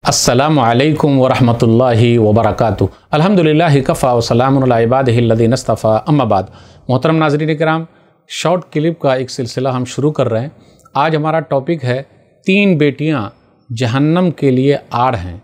अस्सलामु अलैकुम वरहमतुल्लाहि वबरकातुहू। अल्हम्दुलिल्लाहि कफ़ा व सलामुन अला इबादिहि अल्लज़ीना इस्तफ़ा, अम्मा बाद। मोहतरम नाज़रीन किराम, शॉर्ट क्लिप का एक सिलसिला हम शुरू कर रहे हैं। आज हमारा टॉपिक है 3 बेटियां जहन्नम के लिए आड़ हैं।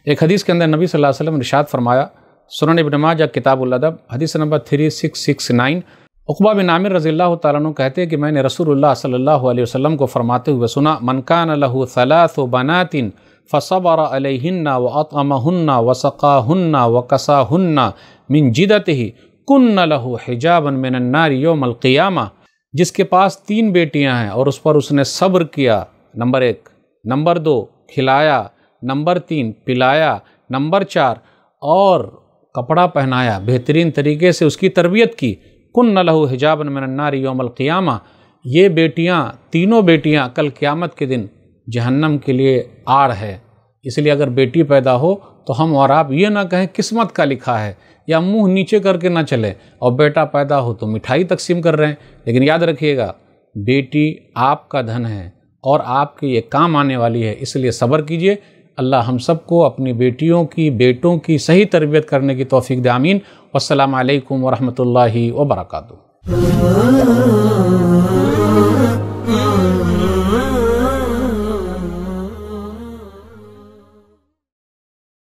एक हदीस के अंदर नबी सल्लल्लाहु अलैहि वसल्लम ने इरशाद फरमाया, सुनन इब्न माजा किताबुल अदब हदीस नंबर 3669, उक़बा बिन आमिर रज़ियल्लाहु तआला अन्हु कहते हैं कि मैंने रसूलुल्लाह सल्लल्लाहु अलैहि वसल्लम को फरमाते हुए सुना, मन कान लहु सलासु बनातिन फ़सबर अलैहिन्ना व अतअमहुन्ना व सक़ाहुन्ना व कसाहुन्ना मिन जिदतिही कुन्न लहु हिजाबन मिनन नारि यौमल क़ियामा। जिसके पास 3 बेटियां हैं और उस पर उसने सब्र किया, नंबर 1, नंबर 2 खिलाया, नंबर 3 पिलाया, नंबर 4 और कपड़ा पहनाया, बेहतरीन तरीके से उसकी तरबियत की, कुन्न लहु हिजाबन मिनन नारि यौमल क़ियामा। ये बेटियां, तीनों बेटियां कल क़यामत के दिन जहन्नम के लिए आड़ है। इसलिए अगर बेटी पैदा हो तो हम और आप ये ना कहें किस्मत का लिखा है, या मुंह नीचे करके ना चले, और बेटा पैदा हो तो मिठाई तकसीम कर रहे हैं। लेकिन याद रखिएगा, बेटी आपका धन है और आपके ये काम आने वाली है, इसलिए सब्र कीजिए। अल्लाह हम सबको अपनी बेटियों की, बेटों की सही तरबियत करने की तौफीक दे। आमीन। वस्सलामु अलैकुम वरहमतुल्लाहि वबरकातुहू।